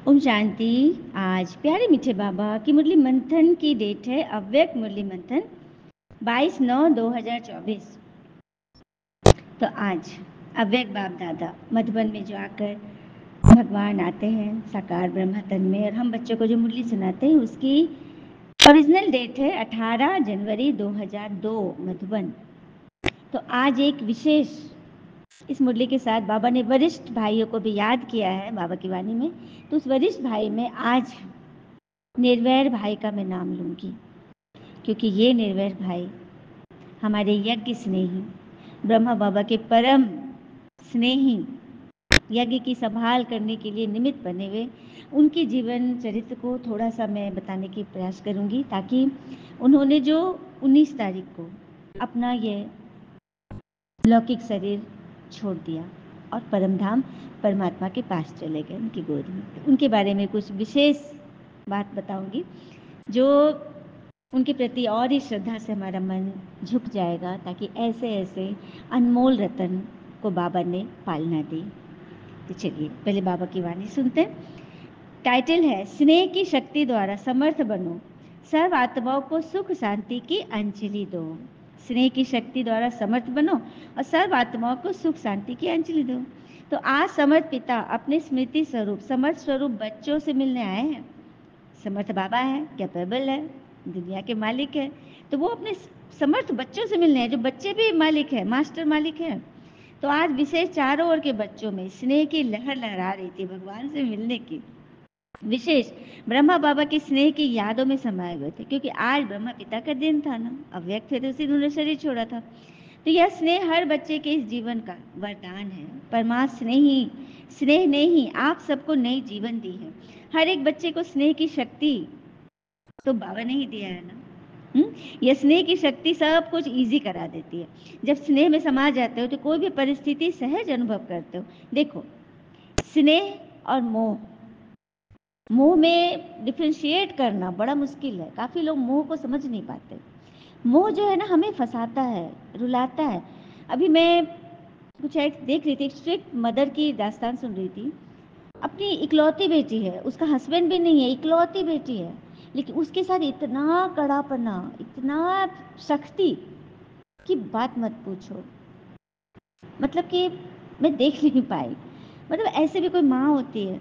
ओम शांति। आज प्यारे मीठे बाबा की मुरली मंथन की डेट है अव्यक्त मुरली मंथन 22/9/2024। तो आज अव्यक्त बाप दादा मधुबन में जो आकर भगवान आते हैं साकार ब्रह्म तन में, और हम बच्चों को जो मुरली सुनाते हैं उसकी ओरिजिनल डेट है 18 जनवरी 2002 मधुबन। तो आज एक विशेष इस मुरली के साथ बाबा ने वरिष्ठ भाइयों को भी याद किया है बाबा की वाणी में। तो उस वरिष्ठ भाई में आज निर्वैर भाई का मैं नाम लूँगी, क्योंकि ये निर्वैर भाई हमारे यज्ञ स्नेही ब्रह्मा बाबा के परम स्नेही यज्ञ की संभाल करने के लिए निमित्त बने हुए, उनके जीवन चरित्र को थोड़ा सा मैं बताने की प्रयास करूँगी, ताकि उन्होंने जो 19 तारीख को अपना ये लौकिक शरीर छोड़ दिया और परमधाम परमात्मा के पास चले गए उनकी गोद में, तो उनके बारे में कुछ विशेष बात बताऊंगी जो उनके प्रति और ही श्रद्धा से हमारा मन झुक जाएगा, ताकि ऐसे ऐसे अनमोल रतन को बाबा ने पालना दी। तो चलिए पहले बाबा की वाणी सुनते हैं। टाइटल है स्नेह की शक्ति द्वारा समर्थ बनो, सर्व आत्माओं को सुख शांति की अंजलि दो। स्नेह की शक्ति द्वारा समर्थ बनो और सर्व आत्माओं को सुख शांति की अंजलि दो। तो आज समर्थ पिता अपने स्मृति स्वरूप समर्थ स्वरूप बच्चों से मिलने आए हैं। समर्थ बाबा है, कैपेबल है, दुनिया के मालिक है, तो वो अपने समर्थ बच्चों से मिलने हैं, जो बच्चे भी मालिक है, मास्टर मालिक है। तो आज विशेष चारों ओर के बच्चों में स्नेह की लहर लहरा रही थी भगवान से मिलने की। विशेष ब्रह्मा बाबा की स्नेह की यादों में समाये हुए थे, क्योंकि आज ब्रह्मा पिता का दिन था ना, अव्यक्त थे तो उसी उन्होंने शरीर छोड़ा था। तो यह स्नेह हर बच्चे के इस जीवन का वरदान है। परमात्मा स्नेह ने ही आप सबको नई जीवन दी है। हर एक बच्चे को स्नेह की शक्ति तो बाबा ने ही दिया है ना। यह स्नेह की शक्ति सब कुछ इजी करा देती है। जब स्नेह में समा जाते हो तो कोई भी परिस्थिति सहज अनुभव करते हो। देखो, स्नेह और मोह, मोह में डिफ्रेंशिएट करना बड़ा मुश्किल है। काफ़ी लोग मोह को समझ नहीं पाते। मोह जो है ना, हमें फंसाता है, रुलाता है। अभी मैं कुछ एक देख रही थी, एक स्ट्रिक्ट मदर की दास्तान सुन रही थी। अपनी इकलौती बेटी है, उसका हस्बैंड भी नहीं है, इकलौती बेटी है, लेकिन उसके साथ इतना कड़ापना, इतना सख्ती की बात मत पूछो। मतलब कि मैं देख नहीं पाई। मतलब ऐसे भी कोई माँ होती है,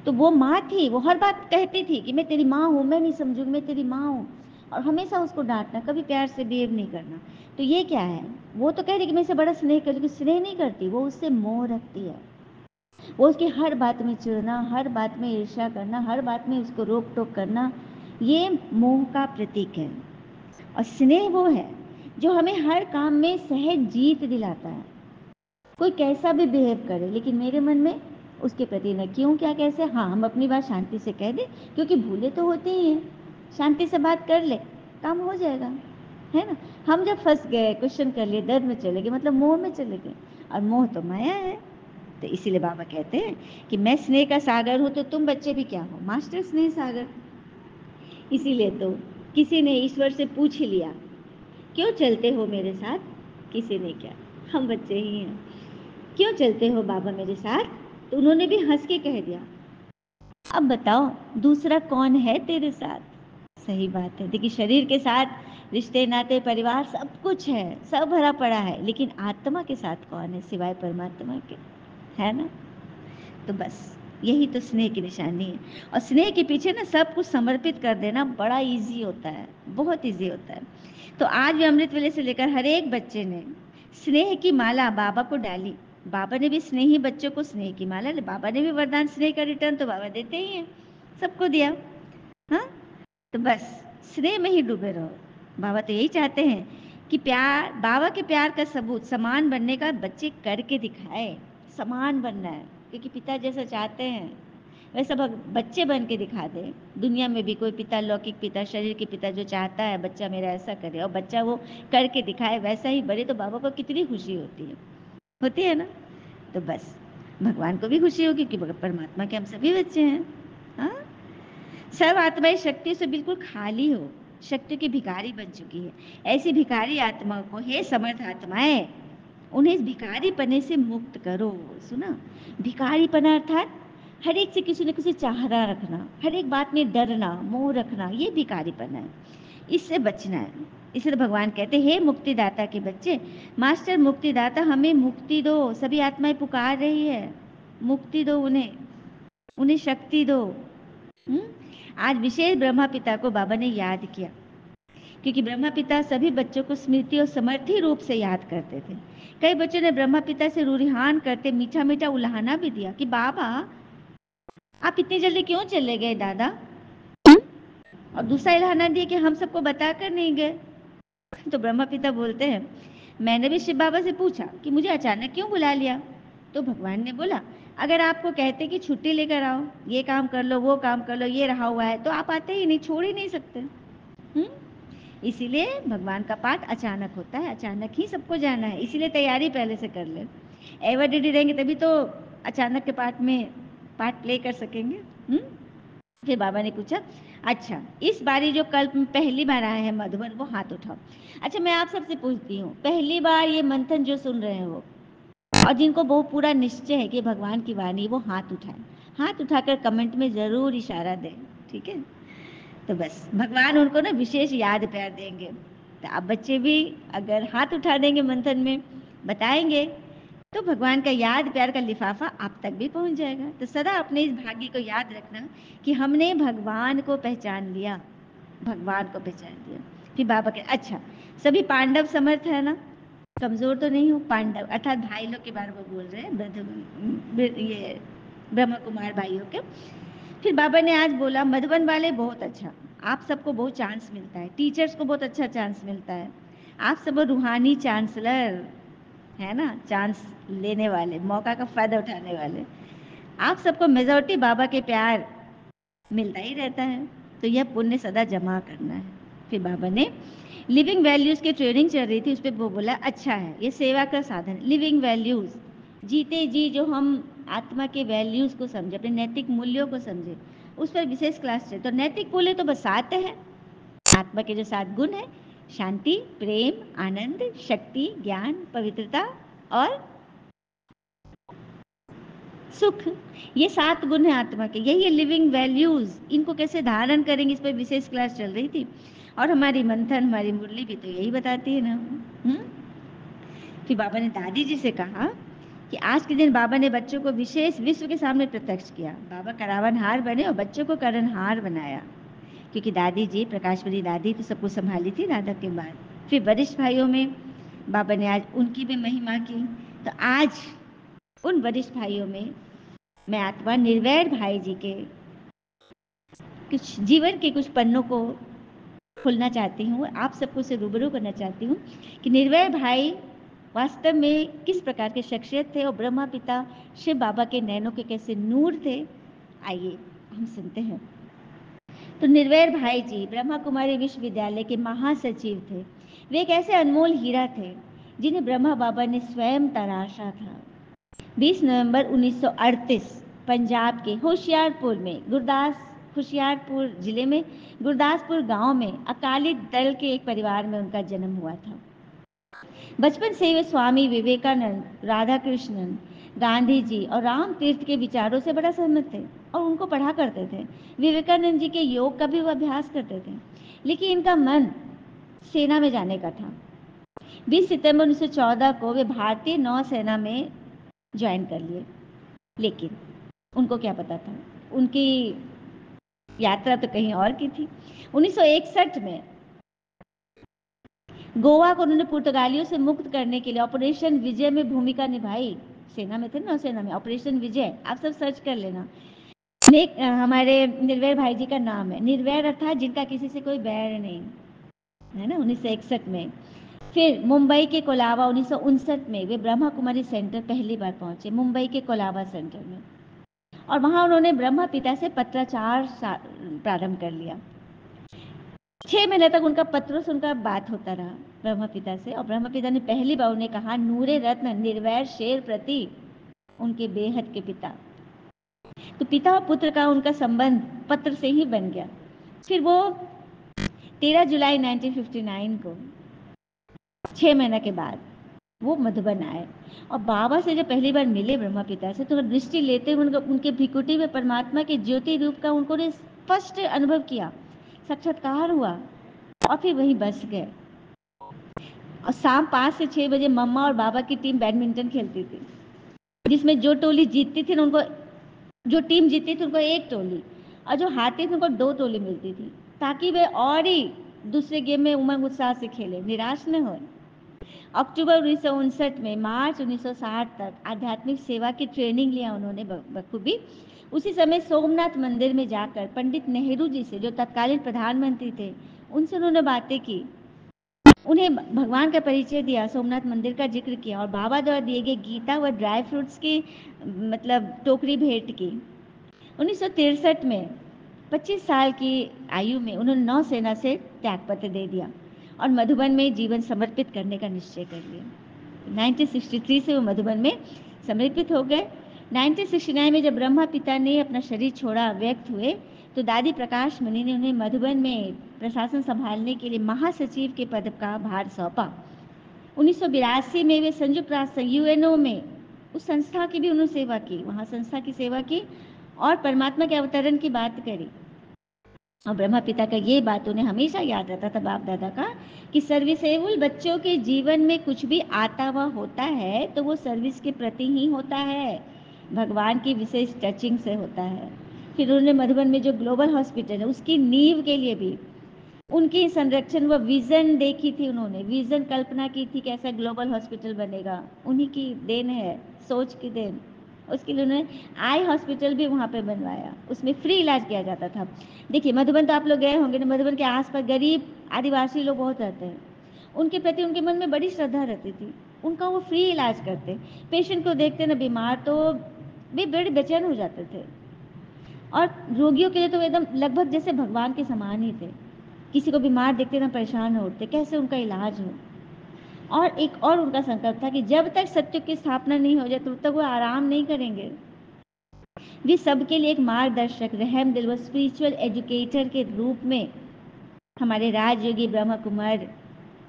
तो वो माँ थी, वो हर बात कहती थी कि मैं तेरी माँ हूँ, मैं नहीं समझूंगी, मैं तेरी माँ हूँ, और हमेशा उसको डांटना, कभी प्यार से बिहेव नहीं करना। तो ये क्या है, वो तो कह रही कि मैं इसे बड़ा स्नेह कर, लेकिन स्नेह नहीं करती, वो उससे मोह रखती है। वो उसकी हर बात में चिढ़ना, हर बात में ईर्ष्या करना, हर बात में उसको रोक टोक करना, ये मोह का प्रतीक है। और स्नेह वो है जो हमें हर काम में सहज जीत दिलाता है। कोई कैसा भी बिहेव करे, लेकिन मेरे मन में उसके प्रति न क्यों क्या कैसे, हाँ हम अपनी बात शांति से कह दें, क्योंकि भूले तो होते ही हैं। शांति से बात कर ले, काम हो जाएगा, है ना। हम जब फंस गए, क्वेश्चन कर लिए, दर्द में चले गए, मतलब मोह में चले गए, और मोह तो माया है। तो इसीलिए बाबा कहते हैं कि मैं स्नेह का सागर हूँ, तो तुम बच्चे भी क्या हो, मास्टर स्नेह सागर। इसीलिए तो किसी ने ईश्वर से पूछ ही लिया, क्यों चलते हो मेरे साथ? किसी ने क्या, हम बच्चे ही हैं, क्यों चलते हो बाबा मेरे साथ? तो उन्होंने भी हंस के कह दिया, अब बताओ दूसरा कौन है तेरे साथ? सही बात है। देखिए, शरीर के साथ रिश्ते नाते परिवार सब कुछ है, सब भरा पड़ा है, लेकिन आत्मा के साथ कौन है सिवाय परमात्मा के, है ना। तो बस यही तो स्नेह की निशानी है। और स्नेह के पीछे ना सब कुछ समर्पित कर देना बड़ा इजी होता है, बहुत इजी होता है। तो आज भी अमृत वेले से लेकर हर एक बच्चे ने स्नेह की माला बाबा को डाली। बाबा ने भी स्नेही बच्चों को स्नेह की माला, बाबा ने भी वरदान स्नेह का रिटर्न तो बाबा देते ही हैं, सबको दिया। हाँ, तो बस स्नेह में ही डूबे रहो। बाबा तो यही चाहते हैं कि प्यार, बाबा के प्यार का सबूत समान बनने का बच्चे करके दिखाए। समान बनना है, क्योंकि पिता जैसा चाहते हैं वैसा बच्चे बन के दिखा दे। दुनिया में भी कोई पिता, लौकिक पिता, शरीर के पिता जो चाहता है बच्चा मेरा ऐसा करे, और बच्चा वो करके दिखाए वैसा ही बड़े, तो बाबा को कितनी खुशी होती है ना। तो बस भगवान को भी खुशी होगी कि परमात्मा के हम सभी बच्चे हैं। हाँ, सर्व आत्माएं शक्ति से बिल्कुल खाली हो, शक्ति की भिखारी बन चुकी है। ऐसी भिखारी आत्माओं को, हे समर्थ आत्माएं, उन्हें इस भिखारी पने से मुक्त करो। सुना, भिखारी पना अर्थात हर एक से किसी न किसी चाहना रखना, हर एक बात में डरना, मोह रखना, ये भिखारीपन है, इससे बचना है। इसलिए भगवान कहते हैं, हे मुक्तिदाता के बच्चे, मास्टर मुक्तिदाता हमें मुक्ति दो, सभी आत्माएं पुकार रही है, मुक्ति दो उन्हें, उन्हें शक्ति दो। आज विशेष ब्रह्मा पिता को बाबा ने याद किया, क्योंकि ब्रह्मा पिता सभी बच्चों को स्मृति और समर्थी रूप से याद करते थे। कई बच्चों ने ब्रह्मा पिता से रूरिहान करते मीठा मीठा उल्हाना भी दिया कि बाबा आप इतनी जल्दी क्यों चले गए दादा, और दूसरा इल्हाना दिया कि हम सबको बताकर नहीं गए। तो ब्रह्मा पिता बोलते हैं, मैंने भी शिव बाबा से पूछा कि मुझे अचानक क्यों बुला लिया। तो भगवान ने बोला, अगर आपको कहते कि छुट्टी लेकर आओ, ये काम कर लो, वो काम कर लो, ये रहा हुआ है, तो आप आते ही नहीं, छोड़ ही नहीं सकते। इसीलिए भगवान का पाठ अचानक होता है, अचानक ही सबको जाना है, इसीलिए तैयारी पहले से कर ले। एवरडेडी रहेंगे तभी तो अचानक के पाठ में पार्ट प्ले कर सकेंगे। फिर बाबा ने पूछा, अच्छा इस बारी जो कल पहली बार आए हैं मधुबन, वो हाथ उठाओ। अच्छा मैं आप सबसे पूछती हूँ, पहली बार ये मंथन जो सुन रहे हो और जिनको बहुत पूरा निश्चय है कि भगवान की वाणी, वो हाथ उठाएं, हाथ उठाकर कमेंट में जरूर इशारा दें, ठीक है। तो बस भगवान उनको ना विशेष याद प्यार देंगे। तो आप बच्चे भी अगर हाथ उठा देंगे मंथन में, बताएंगे, तो भगवान का याद प्यार का लिफाफा आप तक भी पहुंच जाएगा। तो सदा अपने इस भाग्य को याद रखना कि हमने भगवान को पहचान लिया, भगवान को पहचान लिया। फिर बाबा के, अच्छा सभी पांडव समर्थ है ना, कमजोर तो नहीं हो। पांडव अर्थात भाई लोग के बारे में बोल रहे हैं, ये ब्रह्म कुमार भाइयों के। फिर बाबा ने आज बोला, मधुबन वाले बहुत अच्छा, आप सबको बहुत चांस मिलता है, टीचर्स को बहुत अच्छा चांस मिलता है, आप सब रूहानी चांसलर है ना, चांस लेने वाले, मौका का फायदा उठाने वाले, आप सबको मेजॉरिटी बाबा के प्यार मिलता ही रहता है, तो यह पुण्य सदा जमा करना है। फिर बाबा ने लिविंग वैल्यूज की ट्रेनिंग चल रही थी, उस पर वो बोला, अच्छा है ये सेवा का साधन, लिविंग वैल्यूज, जीते जी जो हम आत्मा के वैल्यूज को समझे, अपने नैतिक मूल्यों को समझे, उस पर विशेष क्लास चले। तो नैतिक मूल्य तो बस 7 है, आत्मा के जो 7 गुण है, शांति, प्रेम, आनंद, शक्ति, ज्ञान, पवित्रता और सुख, ये 7 गुण है आत्मा के, यही है लिविंग वैल्यूज। इनको कैसे धारण करेंगे, इस पर विशेष क्लास चल रही थी, और हमारी मंथन, हमारी मुरली भी तो यही बताती है ना। फिर बाबा ने दादी जी से कहा कि आज के दिन बाबा ने बच्चों को विशेष विश्व के सामने प्रत्यक्ष किया, बाबा करावनहार बने और बच्चों को करणहार बनाया, क्योंकि दादी जी, प्रकाशवरी दादी तो सबको संभाली थी दादा के बाद। फिर वरिष्ठ भाइयों में बाबा ने आज उनकी भी महिमा की। तो आज उन वरिष्ठ भाइयों में मैं आत्मा निर्वैर भाई जी के कुछ जीवन के कुछ पन्नों को खोलना चाहती हूँ, आप सबको से रूबरू करना चाहती हूँ कि निर्वैर भाई वास्तव में किस प्रकार के शख्सियत थे और ब्रह्मा पिता शिव बाबा के नैनों के कैसे नूर थे। आइए हम सुनते हैं। तो निर्वैर भाई जी ब्रह्मा कुमारी विश्वविद्यालय के महासचिव थे। वे एक ऐसे अनमोल हीरा थे जिन्हें ब्रह्मा बाबा ने स्वयं तराशा था। 20 नवंबर 1938 पंजाब के होशियारपुर जिले में गुरदासपुर गांव में अकाली दल के एक परिवार में उनका जन्म हुआ था। बचपन से वे स्वामी विवेकानंद, राधा कृष्णन, गांधी जी और राम तीर्थ के विचारों से बड़ा सहमत थे और उनको पढ़ा करते थे। विवेकानंद जी के योग का भी वो अभ्यास करते थे, लेकिन इनका मन सेना में जाने का था। 20 सितंबर 1914 को वे भारतीय नौसेना में ज्वाइन कर लिए, लेकिन उनको क्या पता था, उनकी यात्रा तो कहीं और की थी। 1961 में गोवा को उन्होंने पुर्तगालियों से मुक्त करने के लिए ऑपरेशन विजय में भूमिका निभाई। सेना में थे, नौसेना में, ऑपरेशन विजय, आप सब सर्च कर लेना। हमारे निर्वैर भाई जी का नाम है, निर्वैर अर्थात जिनका किसी से कोई बैर नहीं, है ना, 1961 में। फिर मुंबई के कोलाबा 1959 में वे ब्रह्मा कुमारी सेंटर पहली बार पहुंचे, मुंबई के कोलाबा सेंटर में, और वहां उन्होंने ब्रह्मा पिता से पत्राचार प्रारंभ कर लिया। 6 महीने तक उनका पत्रों से उनका बात होता रहा ब्रह्मा पिता से, और ब्रह्मा पिता ने पहली बार उन्हें कहा, नूरे रत्न निर्वैर शेर प्रति उनके बेहद के पिता। तो पिता और पुत्र का उनका संबंध पत्र से ही बन गया। फिर वो 13 जुलाई 1959 को 6 महीने के बाद वो मधुबन आए और बाबा से जब पहली बार मिले ब्रह्मा पिता से, तो दृष्टि लेते हुए उनके भ्रिकुटी में परमात्मा के ज्योति रूप का उन्होंने स्पष्ट अनुभव किया, साक्षात्कार हुआ और फिर वहीं बस गए। और शाम 5 से 6 बजे मम्मा और बाबा की टीम बैडमिंटन खेलती थी, जिसमें जो टोली जीतती थी उनको, जो टीम जीतती थी उनको 1 टोली और जो हारती थी उनको 2 टोली मिलती थी, ताकि वे और ही दूसरे गेम में उमंग उत्साह से खेले, निराश न हो। अक्टूबर 1959 में मार्च 1960 तक आध्यात्मिक सेवा की ट्रेनिंग लिया उन्होंने बखूबी। उसी समय सोमनाथ मंदिर में जाकर पंडित नेहरू जी से, जो तत्कालीन प्रधानमंत्री थे, उनसे उन्होंने बातें की, उन्हें भगवान का परिचय दिया, सोमनाथ मंदिर का जिक्र किया और बाबा द्वारा दिए गए गीता व ड्राई फ्रूट्स की टोकरी भेंट की। 1963 में 25 साल की आयु में उन्होंने नौसेना से त्यागपत्र दे दिया और मधुबन में जीवन समर्पित करने का निश्चय कर लिया। 1963 से वो मधुबन में समर्पित हो गए। 1969 में जब ब्रह्मा पिता ने अपना शरीर छोड़ा, व्यक्त हुए, तो दादी प्रकाश मणि ने उन्हें मधुबन में प्रशासन संभालने के लिए महासचिव के पद का भार सौंपा। 1982 में वे संयुक्त राष्ट्र यूएनओ में उस संस्था की भी उन्होंने सेवा की, वहाँ संस्था की सेवा की और परमात्मा के अवतरण की बात करी। और ब्रह्मा पिता का ये बात उन्हें हमेशा याद रहता था, बाप दादा का, कि सर्विसेबल बच्चों के जीवन में कुछ भी आता हुआ होता है तो वो सर्विस के प्रति ही होता है, भगवान की विशेष टचिंग से होता है। फिर उन्होंने मधुबन में जो ग्लोबल हॉस्पिटल है उसकी नींव के लिए भी उनकी संरक्षण व विजन देखी थी, उन्होंने विजन कल्पना की थी कैसा ग्लोबल हॉस्पिटल बनेगा, उन्हीं की देन है, सोच की देन। उसके लिए उन्होंने आई हॉस्पिटल भी वहाँ पे बनवाया, उसमें फ्री इलाज किया जाता था। देखिए मधुबन तो आप लोग गए होंगे ना, मधुबन के आसपास गरीब आदिवासी लोग बहुत रहते हैं, उनके प्रति उनके मन में बड़ी श्रद्धा रहती थी, उनका वो फ्री इलाज करते, पेशेंट को देखते ना बीमार तो वे बड़े बेचैन हो जाते थे और रोगियों के लिए तो एकदम लगभग जैसे भगवान के समान ही थे। किसी को बीमार देखते ना परेशान हो उठते, कैसे उनका इलाज हो। और एक और उनका संकल्प था कि जब तक सत्य की स्थापना नहीं हो जाए तब तक वो आराम नहीं करेंगे। वे सबके लिए एक मार्गदर्शक, रहम दिल व स्पिरिचुअल एजुकेटर के रूप में हमारे राजयोगी ब्रह्म कुमार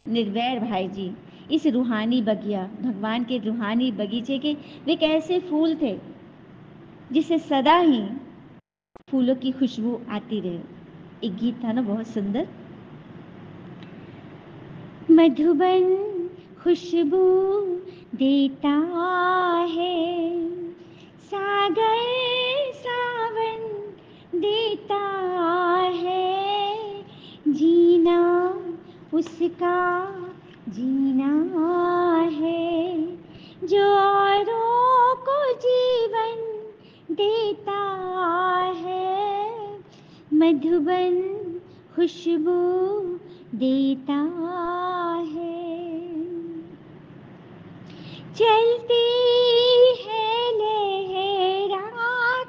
निर्वैर भाई जी इस रूहानी बगिया, भगवान के रूहानी बगीचे के वे एक ऐसे फूल थे जिससे सदा ही फूलों की खुशबू आती रहे। एक गीत था ना बहुत सुंदर, मधुबन खुशबू देता है, सागर सावन देता है, जीना उसका जीना है, जो औरों को जीवन देता है, मधुबन खुशबू देता है। चलती है लहरा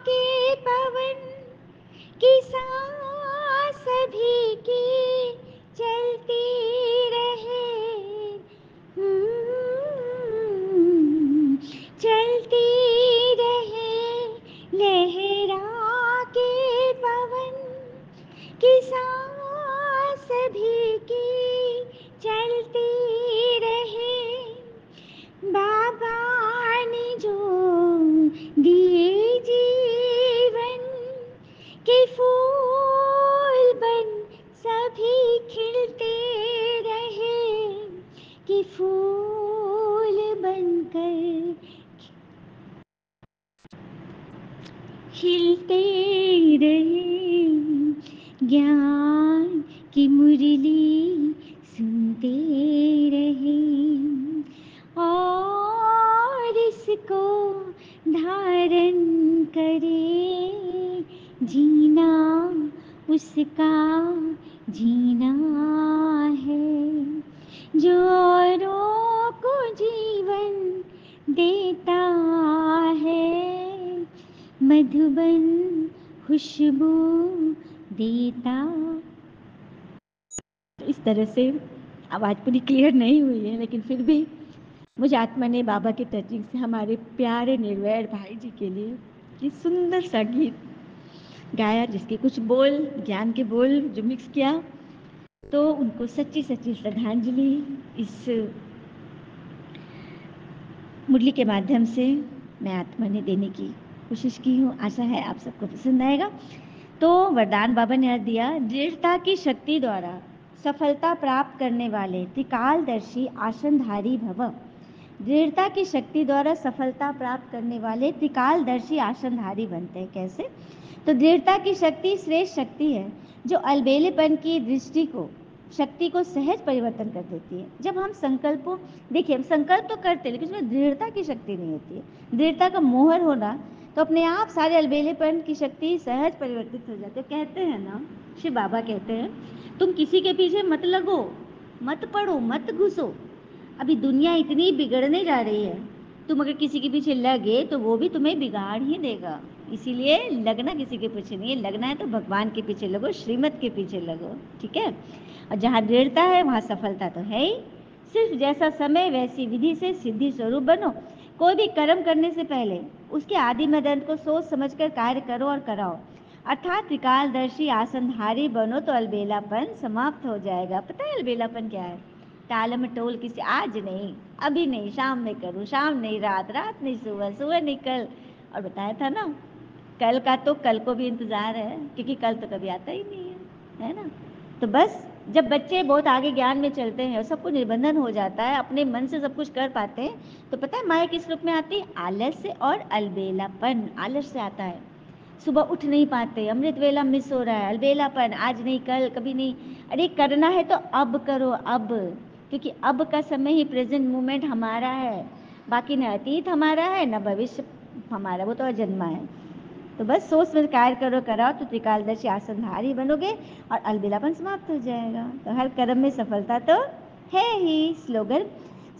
के पवन की सांस सभी की चलती रहे, चलती रहे लहरा के पवन की सांस सभी की चलती रहे, बाबा ने जो दिए जीवन के फूल बन सभी खिलते रहे, कि फूल बनकर खिलते रहे, ज्ञान की मुरली सुनते रहे और इसको धारण करे, जीना उसका जीना है, जो औरों को जीवन देता है, मधुबन खुशबू देता। तो इस तरह से आवाज़ पूरी क्लियर नहीं हुई है, लेकिन फिर भी मुझे आत्मा ने बाबा के टचिंग से हमारे प्यारे निर्वैर भाई जी के लिए ये सुंदर सा गीत गाया, जिसके कुछ बोल ज्ञान के बोल जो मिक्स किया, तो उनको सच्ची सच्ची श्रद्धांजलि इस मुरली के माध्यम से मैं आत्मा ने देने की कोशिश की हूँ। आशा है आप सबको पसंद आएगा। तो वरदान बाबा ने अर्थ दिया, दृढ़ता की शक्ति द्वारा सफलता प्राप्त करने वाले त्रिकालदर्शी आसनधारी भव। दृढ़ता की शक्ति द्वारा सफलता प्राप्त करने वाले त्रिकालदर्शी आसनधारी बनते हैं। कैसे? तो दृढ़ता की शक्ति श्रेष्ठ शक्ति है जो अलबेलेपन की दृष्टि को, शक्ति को सहज परिवर्तन कर देती है। जब हम संकल्पों, देखिए हम संकल्प तो करते हैं लेकिन उसमें दृढ़ता की शक्ति नहीं होती है। दृढ़ता का मोहर होना तो अपने आप सारे अलबेलेपन की शक्ति सहज परिवर्तित हो जाती है। कहते हैं ना, शिव बाबा कहते हैं, तुम किसी के पीछे मत लगो, मत पड़ो, मत घुसो। अभी दुनिया इतनी बिगड़ने जा रही है, तुम अगर किसी के पीछे लगे तो वो भी तुम्हें बिगाड़ ही देगा। इसीलिए लगना किसी के पीछे नहीं है, लगना है तो भगवान के पीछे लगो, श्रीमत के पीछे लगो, ठीक है। और जहाँ दृढ़ता है वहाँ सफलता तो है ही। सिर्फ जैसा समय वैसी विधि से सिद्धि स्वरूप बनो। कोई भी कर्म करने से पहले उसके आदि मदंत को सोच समझकर कार्य करो और कराओ, अर्थात त्रिकालदर्शी आसनधारी बनो तो अलबेलापन समाप्त हो जाएगा। पता है अलबेलापन क्या है? टालम टोल किसी, आज नहीं, अभी नहीं, शाम में करूँ, शाम नहीं रात, रात नहीं सुबह, सुबह नहीं कल। और बताया था ना, कल का तो कल को भी इंतजार है क्योंकि कल तो कभी आता ही नहीं है ना। तो बस जब बच्चे बहुत आगे ज्ञान में चलते हैं और सबको निबंधन हो जाता है, अपने मन से सब कुछ कर पाते हैं, तो पता है माया किस रूप में आती है? आलस्य और अलबेलापन। आलस्य से आता है, सुबह उठ नहीं पाते, अमृत वेला मिस हो रहा है, अलबेलापन, आज नहीं कल, कभी नहीं। अरे करना है तो अब करो, अब, क्योंकि अब का समय ही प्रेजेंट मोमेंट हमारा है, बाकी न अतीत हमारा है न भविष्य हमारा, वो तो अजन्मा है। तो बस सोच में कार्य करो, कराओ तो त्रिकालदर्शी आसनधारी बनोगे और अलबेलापन समाप्त हो जाएगा। तो हर कर्म में सफलता तो है ही। स्लोगन,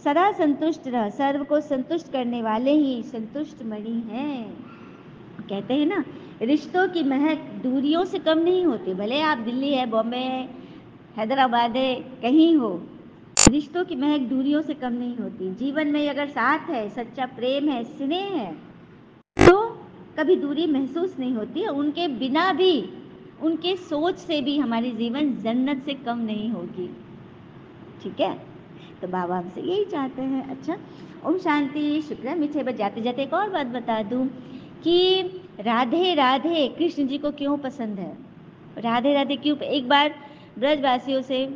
सदा संतुष्ट रह, सर्व को संतुष्ट करने वाले ही संतुष्ट मणि हैं। कहते हैं ना, रिश्तों की महक दूरियों से कम नहीं होती, भले आप दिल्ली है, बॉम्बे है, हैदराबाद है, कहीं हो, रिश्तों की महक दूरियों से कम नहीं होती। जीवन में अगर साथ है, सच्चा प्रेम है, स्नेह है, तो कभी दूरी महसूस नहीं होती। उनके बिना भी, उनके सोच से भी हमारी जीवन जन्नत से कम नहीं होगी, ठीक है। तो बाबा हमसे यही चाहते हैं। अच्छा, ओम शांति। शुक्र है। मीठे बस जाते जाते एक और बात बता दूं कि राधे राधे कृष्ण जी को क्यों पसंद है, राधे राधे क्यों। एक बार ब्रजवासियों से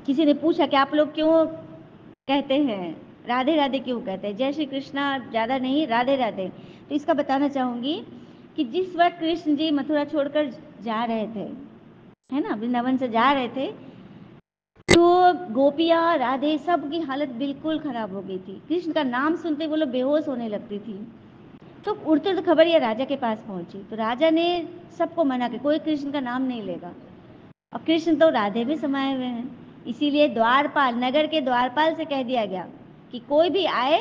किसी ने पूछा कि आप लोग क्यों कहते हैं, राधे राधे क्यों कहते हैं, जय श्री कृष्णा ज़्यादा नहीं, राधे राधे। तो इसका बताना चाहूँगी कि जिस वक्त कृष्ण जी मथुरा छोड़कर जा रहे थे, है ना, वृंदावन से जा रहे थे, तो गोपियाँ, राधे, सब की हालत बिल्कुल खराब हो गई थी। कृष्ण का नाम सुनते वो लोग बेहोश होने लगती थी। तो उड़ते तो खबर ये राजा के पास पहुंची, तो राजा ने सबको मना किया, कोई कृष्ण का नाम नहीं लेगा। और कृष्ण तो राधे में समाये हुए हैं, इसीलिए द्वारपाल, नगर के द्वारपाल से कह दिया गया कि कोई भी आए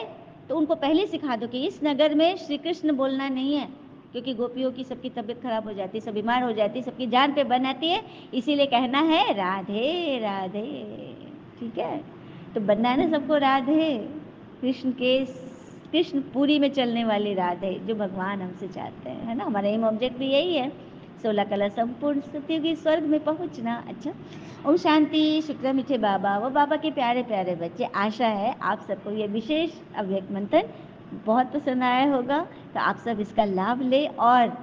तो उनको पहले सिखा दो कि इस नगर में श्री कृष्ण बोलना नहीं है, क्योंकि गोपियों की सबकी तबीयत खराब हो जाती है, सब बीमार हो जाती है, सबकी जान पे बन आती है, इसीलिए कहना है राधे राधे, ठीक है। तो बनना है ना सबको राधे, कृष्ण के, कृष्ण पूरी में चलने वाली राधे, जो भगवान हमसे चाहते हैं, है ना। हमारा एम ऑब्जेक्ट भी यही है, 16 कला संपूर्ण सत्युगी स्वर्ग में पहुंचना। अच्छा, ओम शांति। शुक्र मीठे बाबा, वो बाबा के प्यारे प्यारे बच्चे, आशा है आप सबको ये विशेष अव्यक्त मंथन बहुत पसंद आया होगा। तो आप सब इसका लाभ ले, और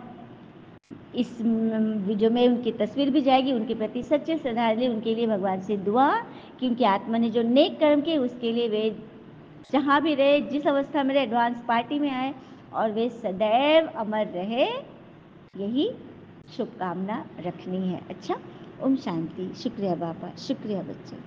इस वीडियो में उनकी तस्वीर भी जाएगी, उनके प्रति सच्चे श्रद्धांजलि, उनके लिए भगवान से दुआ कि उनकी आत्मा ने जो नेक कर्म किए उसके लिए वे जहाँ भी रहे, जिस अवस्था में रहे, एडवांस पार्टी में आए और वे सदैव अमर रहे, यही शुभकामना रखनी है। अच्छा, ओम शांति। शुक्रिया बाबा, शुक्रिया बच्चे।